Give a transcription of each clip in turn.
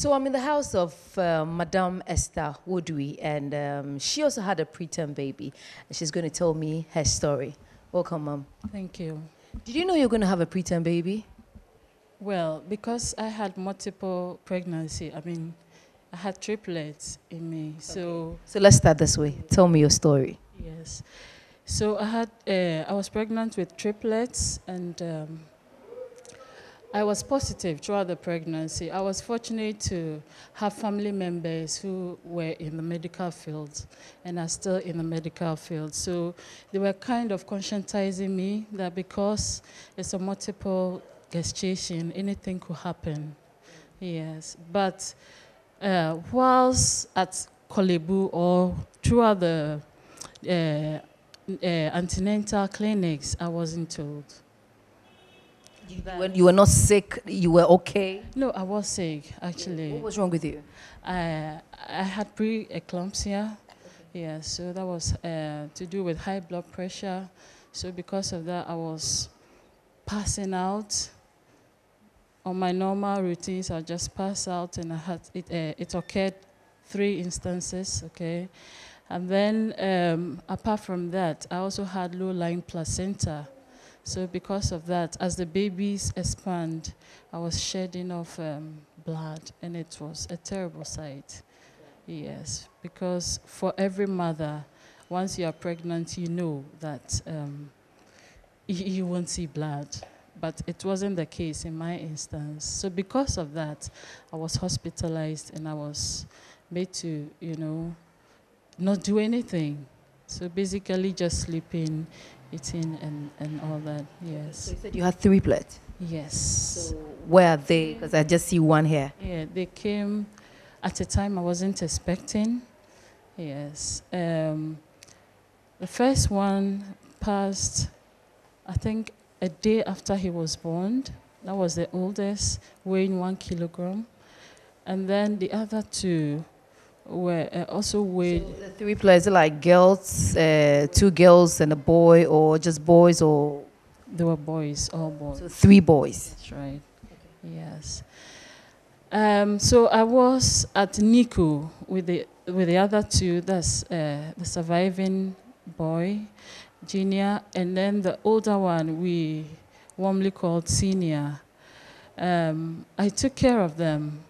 So I'm in the house of Madame Esther Woodwy, and she also had a preterm baby, and she's going to tell me her story. Welcome, Mom. Thank you. Did you know you're going to have a preterm baby? Well, because I had multiple pregnancy, I had triplets in me. So So let's start this way. Tell me your story. yes, so I was pregnant with triplets, and I was positive throughout the pregnancy. I was fortunate to have family members who were in the medical field and are still in the medical field. So they were kind of conscientizing me that because it's a multiple gestation, anything could happen. Yes, but whilst at Kolebu or throughout the antenatal clinics, I wasn't told. You were not sick, you were okay? No, I was sick, actually. What was wrong with you? I had pre-eclampsia. Yeah, so that was to do with high blood pressure. So because of that, I was passing out. On my normal routines, I just pass out, and I had it occurred 3 instances, okay? And then apart from that, I also had low-lying placenta. So because of that, as the babies expand, I was shedding off blood, and it was a terrible sight. Yes, because for every mother, once you are pregnant, you know that you won't see blood. But it wasn't the case in my instance. So because of that, I was hospitalized, and I was made to, not do anything. So basically just sleeping, eating, and all that, yes. So you said you had triplets. Yes. So where are they? Because I just see one here. Yeah, they came at a time I wasn't expecting. Yes. The first one passed, I think, a day after he was born. That was the oldest, weighing 1 kilogram. And then the other 2 were also weighed. So the triplets are like girls, 2 girls and a boy, or just boys, or? They were boys, all boys. So 3 boys. That's right. Okay. Yes. So I was at NICU with the other 2. That's the surviving boy, junior, and then the older one we warmly called senior. I took care of them,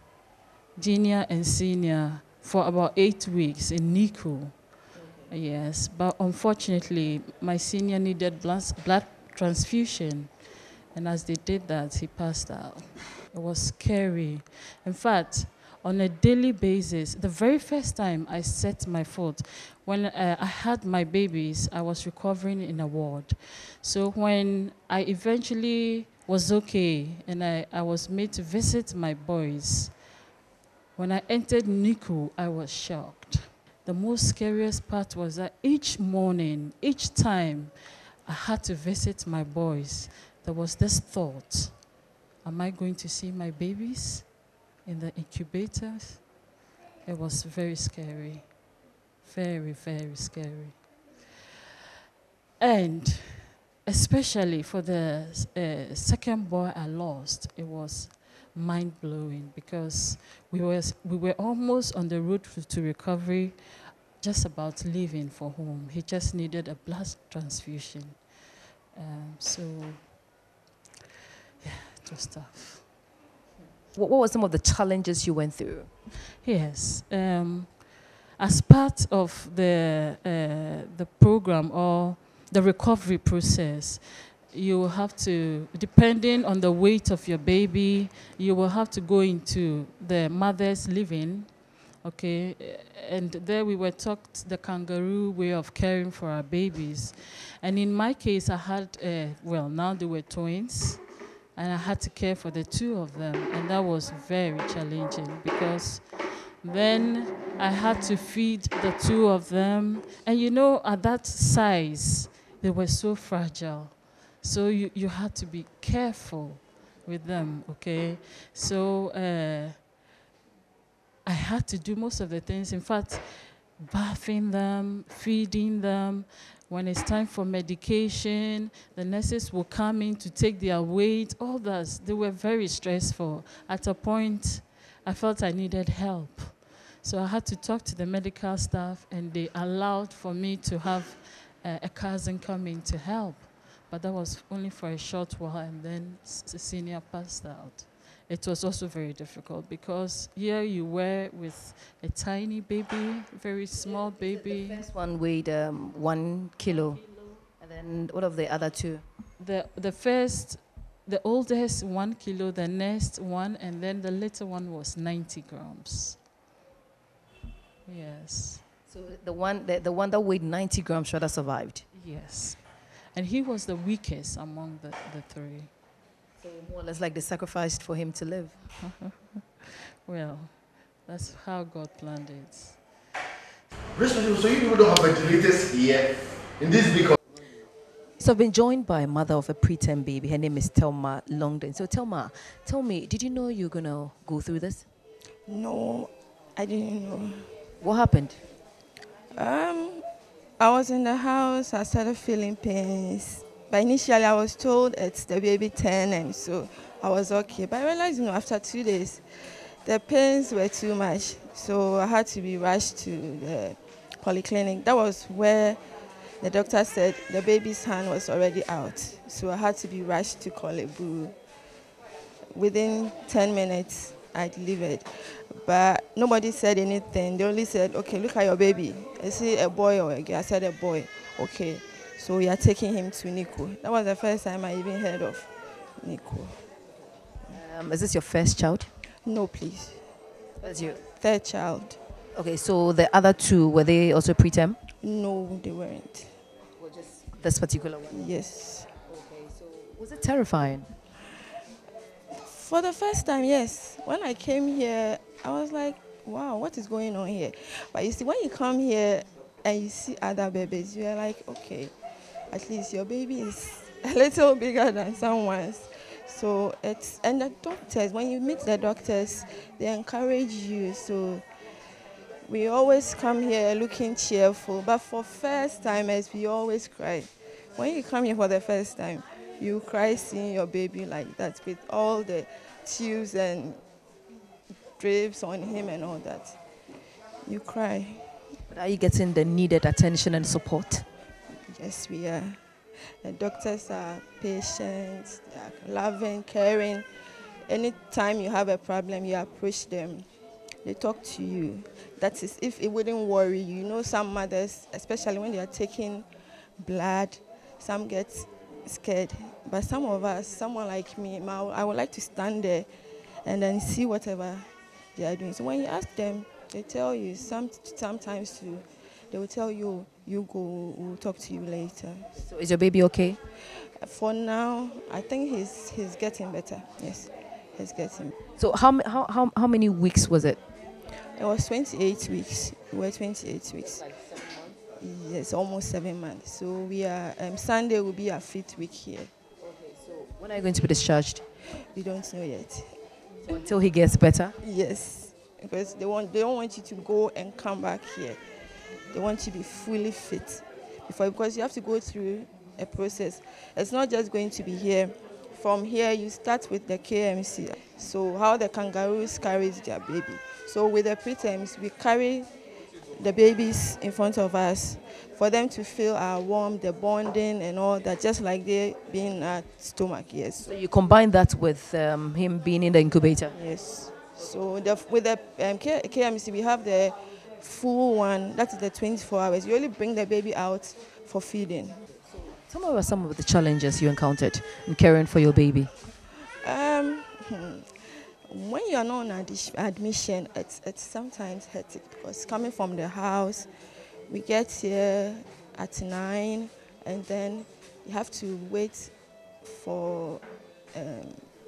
junior and senior, for about 8 weeks in NICU. Okay. Yes, but unfortunately, my senior needed blood transfusion, and as they did that, he passed out. It was scary. In fact, on a daily basis, the very first time I set my foot, when I had my babies, I was recovering in a ward. So when I eventually was okay, and I was made to visit my boys, when I entered NICU, I was shocked. The most scariest part was that each morning, each time I had to visit my boys, there was this thought, am I going to see my babies in the incubators? It was very scary. Very, very scary. And especially for the second boy I lost, it was mind-blowing, because we were almost on the road to recovery, just about leaving for home. He just needed a blood transfusion. So, yeah, it was tough. What were some of the challenges you went through? Yes. As part of the program or the recovery process, you will have to, depending on the weight of your baby, you will have to go into the mother's living, okay? And there we were taught the kangaroo way of caring for our babies. And in my case, I had, well, now they were twins, and I had to care for the 2 of them, and that was very challenging, because then I had to feed the 2 of them, and at that size, they were so fragile. So you had to be careful with them, okay? So I had to do most of the things. In fact, bathing them, feeding them. When it's time for medication, the nurses will come in to take their weight, all that. They were very stressful. At a point, I felt I needed help. So I had to talk to the medical staff, and they allowed for me to have a cousin come in to help. But that was only for a short while, and then the senior passed out. It was also very difficult because here you were with a tiny baby, very small baby. The first one weighed 1 kilo. And then what of the other two? The oldest 1 kilo, the next one, and then the little one was 90 grams. Yes. So the one that weighed 90 grams rather survived. Yes. And he was the weakest among the three. So more or less like they sacrificed for him to live. Well, that's how God planned it. So you people don't have ventilators here in this big. So I've been joined by a mother of a preterm baby. Her name is Thelma Longden. So Thelma, tell me, did you know you were going to go through this? No, I didn't know. What happened? I was in the house. I started feeling pains. But initially, I was told it's the baby 10, and so I was okay. But I realized, after 2 days, the pains were too much. So I had to be rushed to the polyclinic. That was where the doctor said the baby's hand was already out. So I had to be rushed to Kolebu. Within 10 minutes, I delivered. But nobody said anything. They only said, okay, look at your baby. Is he a boy or a girl? I said a boy. Okay. So we are taking him to Nico. That was the first time I even heard of Nico. Is this your first child? No, please. That's your Third child. Okay, so the other two, were they also preterm? No, they weren't. Or just this particular one? Yes. Okay, so was it terrifying? For the first time, yes. When I came here, I was like, wow, what is going on here? But you see, when you come here and you see other babies, you're like, okay, at least your baby is a little bigger than someone's. So and the doctors, when you meet the doctors, they encourage you. So we always come here looking cheerful. But for first timers, we always cry. When you come here for the first time, you cry seeing your baby like that with all the tubes and drips on him and all that. You cry. But are you getting the needed attention and support? Yes, we are. The doctors are patient, they are loving, caring. Anytime you have a problem, you approach them. They talk to you. That is, if it wouldn't worry you. You know, some mothers, especially when they are taking blood, some get scared. But some of us, someone like me, I would like to stand there and then see whatever they are doing. So when you ask them, they tell you. Sometimes too, they will tell you, you go, we'll talk to you later. So is your baby okay? For now, I think he's getting better. Yes, he's getting. So how many weeks was it? It was 28 weeks. We were 28 weeks. Like 7 months? Yes, almost 7 months. So we are, Sunday will be our 5th week here. Okay, so when are you going to be discharged? We don't know yet. So until he gets better? Yes, because they don't want you to go and come back here. They want you to be fully fit because you have to go through a process. It's not just going to be here. From here, you start with the KMC. So how the kangaroos carries their baby. So with the preterms, we carry the babies in front of us for them to feel our warmth, the bonding and all that, just like they being in our stomach, yes. So you combine that with him being in the incubator? Yes. So with the KMC, we have the full one, that is the 24 hours. You only bring the baby out for feeding. Tell me about some of the challenges you encountered in caring for your baby. When you're not on admission, it's sometimes hectic because coming from the house, we get here at 9 and then you have to wait for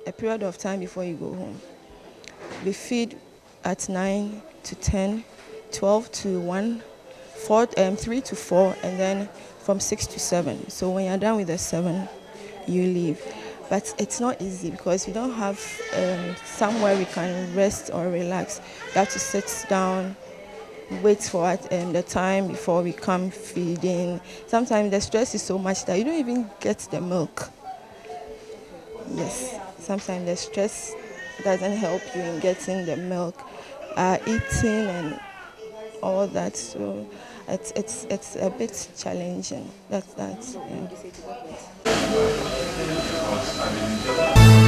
a period of time before you go home. We feed at 9 to 10, 12 to 1, 3 to 4, and then from 6 to 7. So when you're done with the 7, you leave. But it's not easy because we don't have somewhere we can rest or relax. We have to sit down, wait for the time before we come feeding. Sometimes the stress is so much that you don't even get the milk. Yes, sometimes the stress doesn't help you in getting the milk, eating and all that. So it's a bit challenging. That's that. Yeah.